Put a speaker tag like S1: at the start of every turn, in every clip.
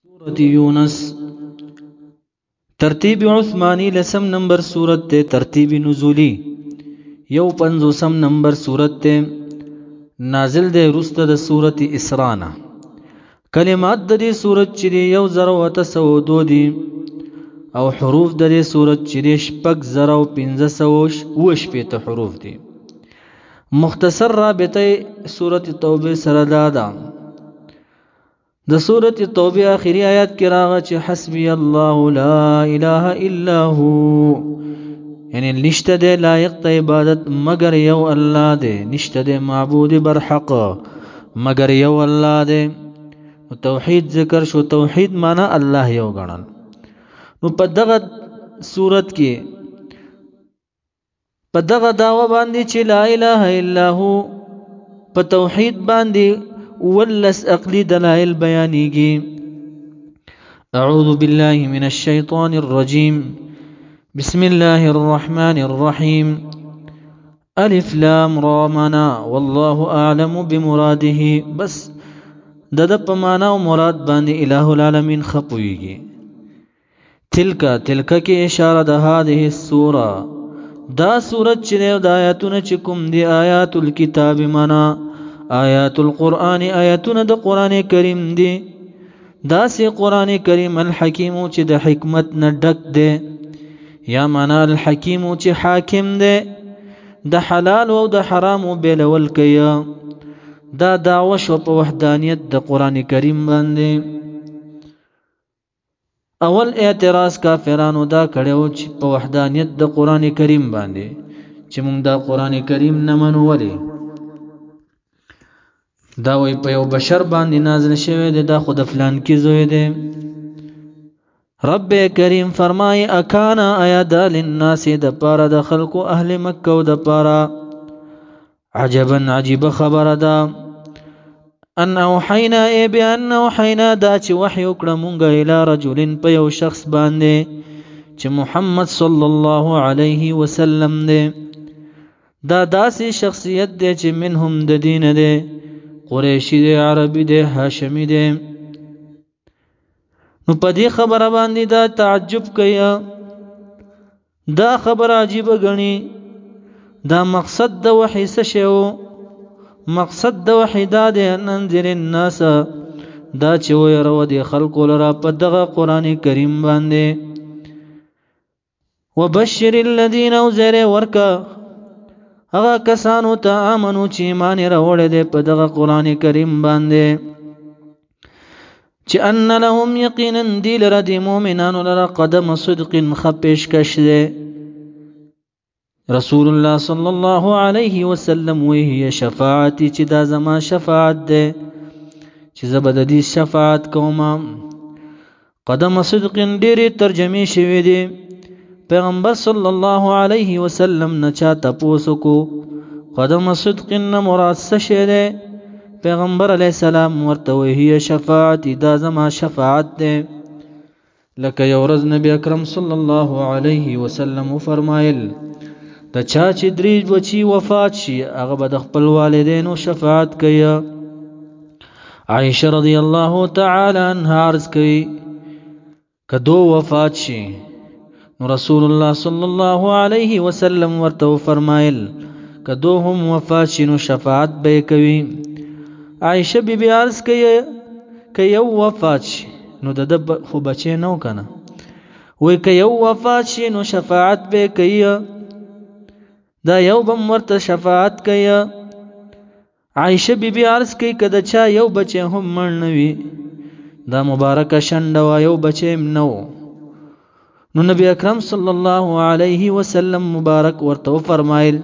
S1: سورة یونس ترتیب عثمانی لسم نمبر سورت تے ترتیب نزولی یو پنزوسم نمبر سورت تے نازل دے رست د سورت اسرانا کلمات د دې سورت چې یو زر او 802 دي او حروف د دې سورت چې شپږ زر او 1500 حروف دي. مختصر رابطه سورت توبه سره دا د سورت توبه آخری آیات کې راغی چې حسبی الله لا اله الا هو، یعنی نشته د لایق ته عبادت مگر یو الله دی، نشته د معبود برحق مگر یو الله دی. توحید ذکر شو، توحید معنی الله یو غنل. نو په دغه صورت کې په دغه داوا باندې چې لا اله الا هو په توحید باندې ولس عقلی دلائل بیانیږي. اعوذ بالله من الشیطان الرجیم بسم الله الرحمن الرحیم الف لام را منا والله اعلم بمراده. بس د په معنا او مراد باندې الہ العالمین خپويږي. تلک کې اشاره ده هذه السوره، دا سورت چې د آیاتونه چې کوم دی آیات الكتاب منا آیات القرآن، آیاتونه د قرآن کریم دی. دا سی قرآن کریم الحکیم چې د حکمت نه ډک دی، یا معنا الحکیم چې حاکم دی، د حلال او د حرام بیلول کوي. دا دعوه شو په وحدانیت د قرآن کریم باندې. اول اعتراض کافرانو دا کړو چې په وحدانیت د قرآن کریم باندې چې موږ دا قرآن کریم نه منو. ولې دا وی په یو بشر باندې نازل شوی دی، دا خود فلان کی زوی دی. رب کریم فرمای اکانا ایادا للناس د پاره د خلقو اهل مکه او د پاره عجبا عجیب خبر ده ان اوحینا ای بان اوحینا دا چې وحی وکړه مونږه الی رجل په یو شخص باندې چې محمد صلی الله علیه وسلم دی. دا داسې شخصیت دی چې منهم د دین دی، قریشی دی، عربی دی، هاشمی دی. نو په دې خبره باندې دا تعجب کوي، دا خبر عجیب غني. دا مقصد د وحی څه شو؟ مقصد د وحی دا دی انذر الناس، دا چې ويرو دي خلق لرا په دغه قران کریم باندې. وبشر الذين وزر ورکا هغه کسانو ته امنو چې ایمان راوړل دي په دغه قران کریم باندې چې ان لهم یقینا دی لرا دی مؤمنانو لرا قدم صدق خپش کش دي. رسول الله صلی الله علیه وسلم وهي شفاعتي چې دا زما شفاعت ده چې زبد دي شفاعت کوم. قدم صدق ډېری ترجمه شوی دي. پیغمبر صلی الله علیه وسلم نه چاته پوسوکو قدم صدق نه مراد څه شه ده؟ پیغمبر علیه السلام ورته وهي شفاعتي دا زما شفاعت ده. لکه یو ورځ نبی اکرم صلی الله علیه وسلم فرمایل د چا چې درې بچي وفات شي هغه به د خپل والدینو شفاعت کوي. عائشه رضی الله تعالی عنها عرض کوي کدو وفات شي نو رسول الله صلی الله علیه وسلم ورته فرمایل کدو هم وفات شي نو شفاعت به کوي. عائشه بی عرض کوي ک یو وفات شي نو د خو بچي نو کنه، وای ک یو وفات شي نو شفاعت به کوي، دا یو بم ورته شفاعت کوي. عائشه بی عرض کوي کده چا یو بچي هم مړ نوي دا مبارکه شنډه وا یو بچي نو. نو نبی اکرم صلی الله علیه وسلم مبارک ورته فرمایل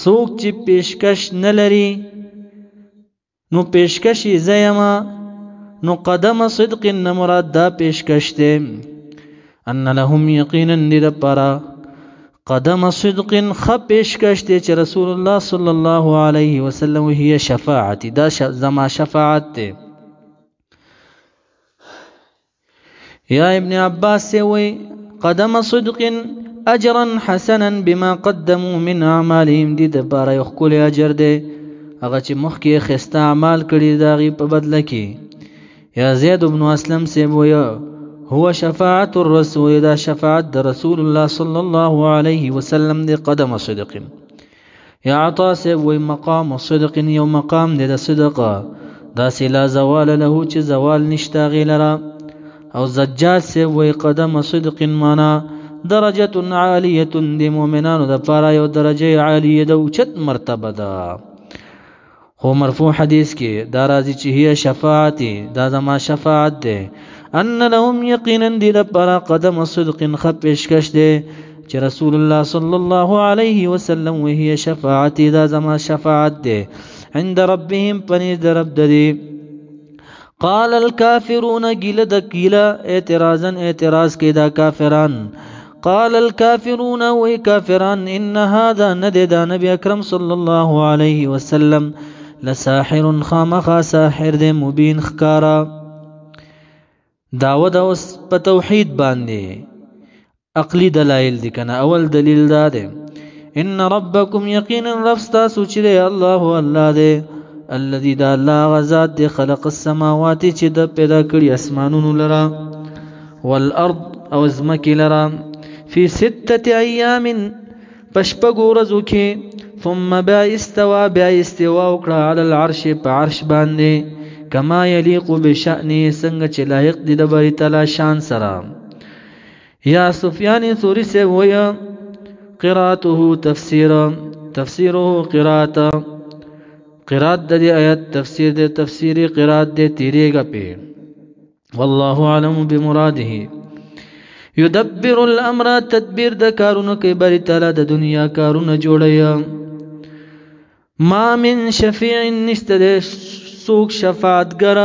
S1: څوک چې پیشکش نه لري نو پیشکش زیما نو قدم صدق نه مراد دا پیشکش ده. ان لهم یقینا لپاره قدم صدق خپیشکش دی چې رسول الله صلی الله علیه وسلم هي شفاعتي دا زما شفاعت دی. یا ابن عباس وی قدم صدق اجرا حسنا بما قدموا من اعمالهم دي د بار یو خپل اجر دی هغه چې مخکې خسته اعمال کړي دا غي په بدله کې یا زید بن اسلم سے ویا هو شفاعت الرسول، دا شفاعت دا رسول الله صلی الله علیه وسلم دی قدم صدق. یا عطا سے وی مقام صدق، یو مقام دی دا صدق دا سی لا زوال له چی زوال نشتا غیلرا. او زجاج سے وی قدم صدق مانا درجت عالیت دی مومنانو دا پارا یو درجه عالیه دا اوچت مرتبه دا. خو مرفوع حدیث کی دا رازی چی هی شفاعتی دا زما شفاعت دے ان لهم یقینا دی دا پارا قدم صدق خب پیشکش دے چی رسول اللہ صلی اللہ علیہ وسلم وہی شفاعتی دا زما شفاعت دے عند ربهم پنیز دا رب دی. قال الكافرون گیل دا گیلا اعتراض کی دا کافران. قال الكافرون وی کافران ان هذا ندی دا نبی اکرم صلی اللہ علیہ وسلم لساحر خامخا ساحر دے مبین خکارا. داود اوس په توحید باندې عقلی دلائل دی کنه. اول دلیل دا دے ان ربکم یقینا رب ستاسو چې دی الله دی الذي دا الله غزاد دی خلق السماوات چې د پیدا کړی اسمانونو لرا والارض او زمکی لرا فی 6 ایام پشپگو رزو کې ثم بیا استوا وکړه علی العرش په عرش باندې کما یلیق بشأنه څنګه چې لایق دی د باری تعالی شان سره. یا سفیان ثوری سے ویا قراءته تفسیره قرات د دې آیت تفسیر د تفسیری قرات د تیریږي په والله علم بمراده. یدبر الامر تدبیر د کارونو کې باری تعالی د دنیا کارونه جوړي. ما من شفیع نشته سوک شفاعتگر،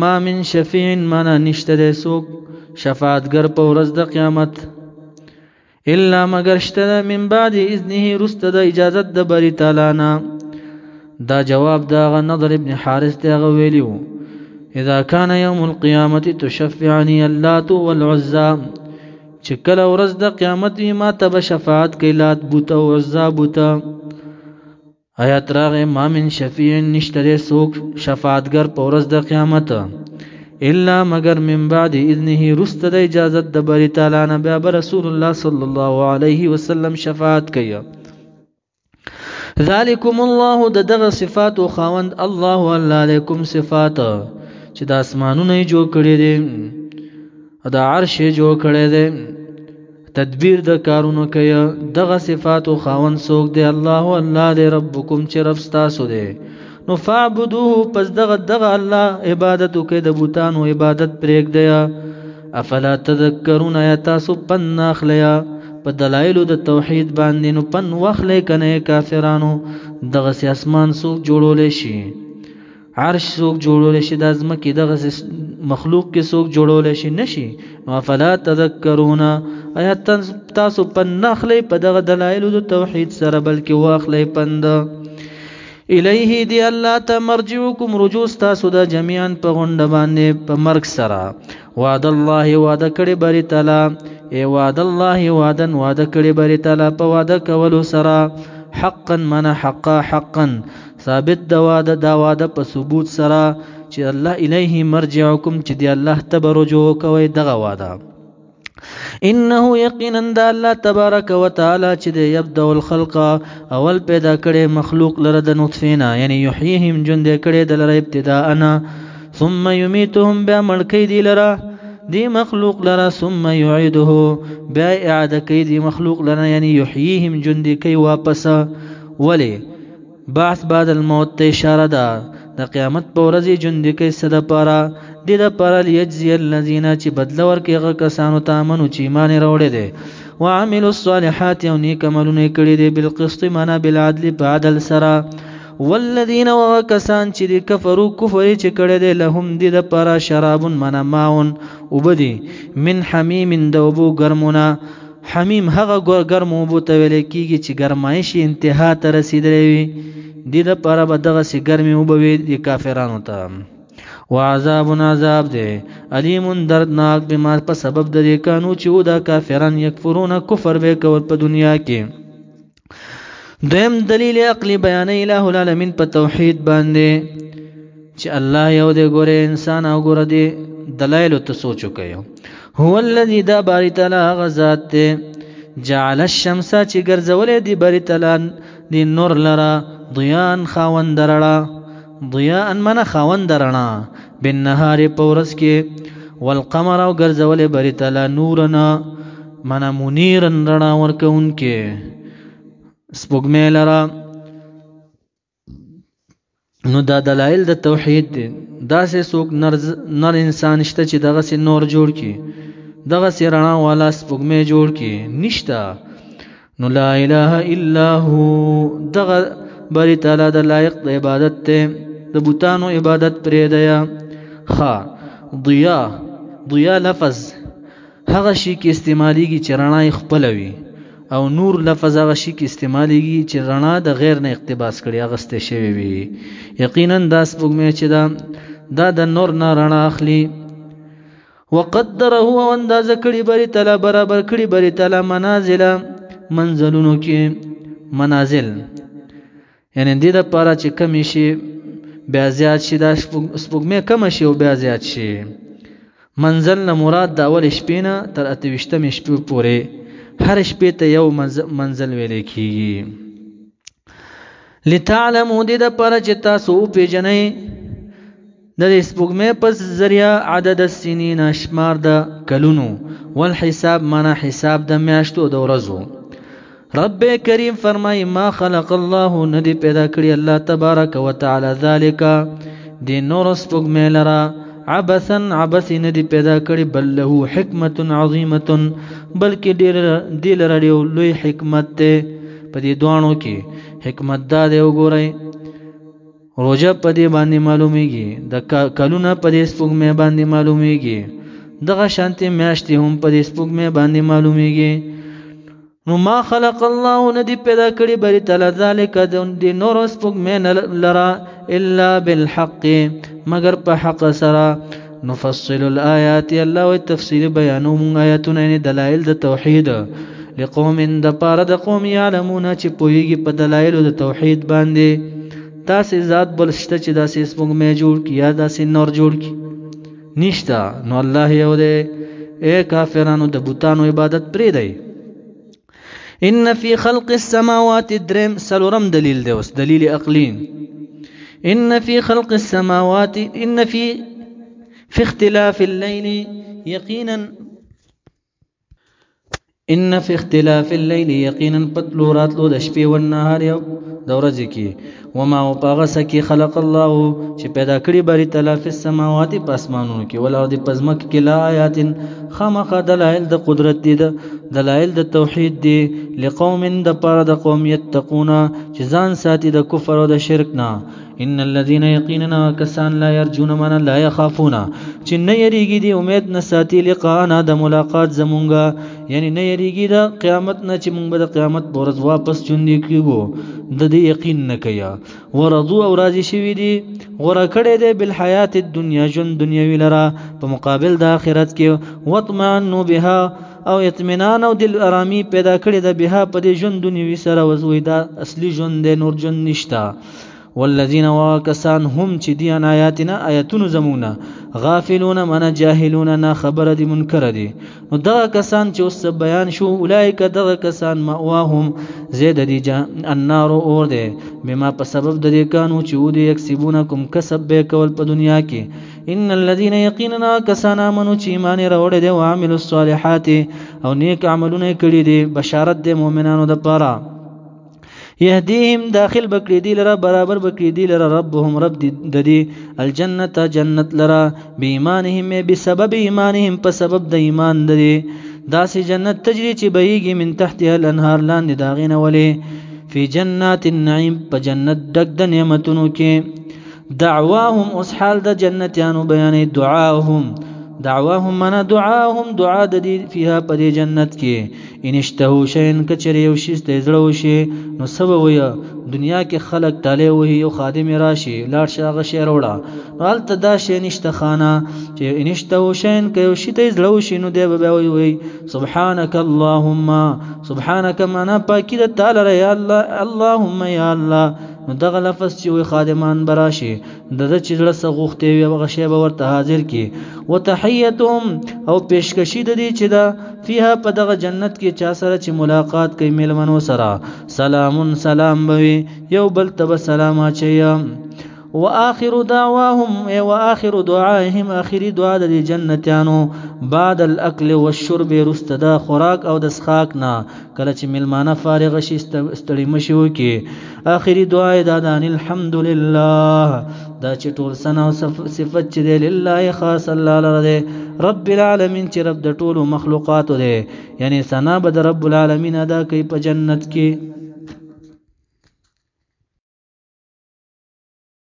S1: ما من شفیع مانا نشته سوک شفاعتگر په ورځ د قیامت الا مگر شته من بعد اذنه رست د اجازت د باری تعالی نه. دا جواب دا نضر ابن حارث دا ویلیو اذا كان يوم القيامه تشفعني اللات والعزى چې کله ورځ د قیامت ما ته شفاعت کوي لات بوت او عزى بوت. آیات راغه ما من شفیع نشته سوک شفاعتگر په ورځ د قیامت الا مگر من بعد اذنه رست د اجازت د باری تعالی نه بیا رسول الله صلی الله علیه وسلم شفاعت کوي. ذالکم الله دغه صفات او خاوند الله علیکم صفات چې د اسمانونو جوړ کړی دي د عرش جوړ کړی دی تدبیر د کارونو کوي. دغه صفات او خاوند څوک دی الله دی ربکم چې رب تاسو دی. نو فعبدوه پس دغه الله عبادت کوي د بوتانو عبادت پرېږ دی. افلا تذکرون یا تاسو پن اخلیا په دلایل د توحید باندې نو پن واخلې کنه کافرانو. دغه سي اسمان څوک جوړول شي عرش څوک جوړول شي د ازمکه دغه مخلوق کې څوک جوړول شي نشي. نو افلا تذکرون آیا تاسو پن اخلې په دغه دلایل د توحید سره بلکې واخلې پند. الیه دی الله ته مرجعکم رجوع تاسو د جميعا په غونډه باندې په مرګ سره. وعد الله وعده کړي بری تعالی ای وعد الله وعده کړي بری تعالی په وعده کولو سره حقا من حقا ثابت د وعده په ثبوت سره چې الله الیه مرجعکم چې دی الله ته رجوع کوي دغه وعده. انه یقینا د الله تبارک وتعالى چې دی یبدأ الخلق اول پیدا کړي مخلوق لره د نطفه یعنی یحییهم جون دی کړي د لره ابتداء ثم یمیتهم بیا مړکې دی لره دی مخلوق لره ثم یعيده بیا اعاده کوي دی مخلوق لره یعنی یحییهم جون دی کوي واپس. ولی بعث بعد الموت ته اشاره ده د قیامت په ورځ جون دی کوي صد پاره د لپاره لیجزی الذین چې بدل ورکړي هغه کسانو ته امنو چې ایمان راوړي دي وعملوا الصالحات او نیک عملونه کړي دي بالقسط معنا بالعدل په عدل سره. والذین وکسان چې کفروا کفر چې کړي دي لهم د لپاره شراب معنا ماون وبدي من حمیم دوبو ګرمونه. حمیم هغه ګرم وبو ته ویل کیږي چې ګرمایش انتها ته رسیدلې وي د لپاره به دغه سي ګرمي وبوي د کافرانو ته. وعذاب عذاب دے علیم دردناک بما په سبب د دې کانو چې ودا کافرن یکفرون کفر به کول په دنیا کې. دویم دلیل عقلی بیان الہ العالمین په توحید باندې چې الله یو دی ګوره انسان او ګوره دی دلایل ته سوچ وکړو هو الذی دا باری تعالی غزاد ته جعل الشمس چې ګرځولې دی باری تعالی دی نور لرا ضیاء خاوند رڼا ضیاء من خاوند رڼا بالنهار پورس کې والقمر او ګرځولې باری تعالی نورنا من منیرن رڼا ورکونکې سپوږمۍ لرا نو دا دلایل د توحید دي دا سه څوک نر انسان شته چې دغه سي نور جوړ کی دغه سي رڼا والا سپوږمۍ جوړ کی نشتا نو لا اله الا هو دغه بری تعالی د لایق د عبادت ته د بوتانو عبادت پرې دیا ها ضیا لفظ هغه شی کې استعماليږي چې رڼا خپلوي او نور لفظ هغه شی کې استعماليږي چې رڼا د غیر نه اقتباس کړي اغسته شوی وي یقینا دا سپوږمۍ چې دا د نور نه رڼا اخلي وقدره هو انداز کړي بری تعالی برابر کړي بری تعالی منازل منزلونو کې منازل یعنی دې د پاره چې کم شي بیا زیات شي دا سپوږمۍ کم شي او بیا زیات شي منزل نه مراد د اول شپې نه تر 28 شپې پورې هر شپې ته یو منزل ویل کیږي لتعلموا دې د پاره چې تاسو پیژنئ د سپوږمۍ په ذریعہ عدد السنین شمار د کلونو والحساب معنا حساب د میاشتو د ورځو رب کریم فرمای ما خلق الله ندی پیدا کړی الله تبارک وتعالى ذالک دی نور سپوږمۍ لرا عبثا عبث ندی پیدا کړی بل له حکمت عظیمه بلکې ډیر لري لوی حکمت ته په دې دوانو کې حکمت دا دی وګورئ روزه په دې باندې معلومیږي د کلونه په دې سپوږمۍ باندې معلومیږي دغه شانتي میاشتې هم په دې سپوږمۍ باندې معلومیږي نو ما خلق الله ندی پیدا کړی بری تعالی ذالک د نور سپوږمۍ لرا الا بالحق مگر په حق سره نفصل الآیات الله و تفصیل بیانوم آیاتونه یعنی دلائل د توحید لقوم د پاره د قوم یعلمون چې پوهیږي په دلایل د توحید باندې تاسې ذات بل شته چې داسې سپوږمۍ جوړ کی یا داسې نور جوړ کی نشتا نو الله یو دی اے کافرانو د بوتانو عبادت پرې دی ان فی خلق السماوات درم سلورم دلیل دی اوس دلیل عقلی ان فی خلق السماوات ان فی اختلاف الليل یقینا ان فی اختلاف الليل یقینا پتلو راتلو د شپې او نهار یو د ورځې کې وما وپاغس کې خلق الله چې پیدا کړی بری تعالی په سماوات په اسمانونو کې ول ارض پزمک کې لا آیات خامخ دلائل د قدرت دي دلائل د توحید دي لقوم د پاره د قوم یتقون چې ځان ساتي د کفر او د شرک نه ان الذين يقيننا كسان لا يرجون من لا يخافون چې نه یریږي دی امید نه ساتي لقاءنا د ملاقات زمونږه یعنی نه یریږي د قیامت نه چې مونږ به د قیامت ورځ واپس چوندې کیږو د دې یقین نه کیا ورضو او راضي شوی دي غره کړي دي بل حیات الدنیا جن دنیوي لرا په مقابل د آخرت کې وطمئنوا بها او اطمینان او دل آرامی پیدا کړي د بها په دې جن دنیوي سره وزوي دا اصلي جن د نور جن نشتا والذین واکسان هم چې دی ان آیاتنا آیاتونو زمونه غافلون من جاهلون نا خبر دي منکر دي نو دا کسان چې اوس بیان شو اولایک دغه کسان مأواهم زید دي النار اور دي بما په سبب د دې کانو چې ودي یکسبونکم کسب به کول په دنیا کې ان الذين یقینا کسان امنو چې ایمان راوړي دي او عملوا الصالحات او نیک عملونه کړي دي بشارت د مؤمنانو د پاره يهديهم داخل بکړي دي لره برابر بکړي دي لره ربهم رب د دې الجنه جنت لره بإيمانهم بسبب ایمانهم په سبب د ایمان د دې داسې جنت تجري چې بهيږي من تحتها الانهار لاندې داغینه ولي فی جنات النعیم په جنت دک د نعمتونو کې دعواهم اسحال د جنتیانو بیانې دعواهم منا دعاهم دعا د دې فيها په دې جنت کې ان اشتهو شین کچری او شي زړه وشي نو سبب وي دنیا کې خلق تعالی وي یو خادم راشي لاړ شاغه شی وروړه حال تدا شي نشته خانه چې ان اشتهو شین کې او شي زړه وشي نو دی به وي سبحانك اللهم سبحانك منا پاکی د تعالی یا الله اللهم یا الله نو دغه لفظ چې وي خادمان براشي د چې زړه څه غوښتې وي هغه شی به ورته حاضر کی. وتحیتهم او پیشکشي د دې چې دا فيها په دغه جنت کې چا سره چې ملاقات کوي ملمنو سره سلام سلام بوي یو بل ته سلام اچي. واخر دعواهم واخر دعائهم اخر دعاء د جنتیانو بعد الاكل والشرب رستدا خوراک او د اسخاک نه کله چې ملمانه فارغ شي استړی مشو کې اخر دعاء دادان الحمد لله دا چې ټول ثنا او صفت چې دی لله خاص الله لره رب العالمین چې رب د ټولو مخلوقات دی یعنی ثنا به د رب العالمین ادا کوي په جنت کې.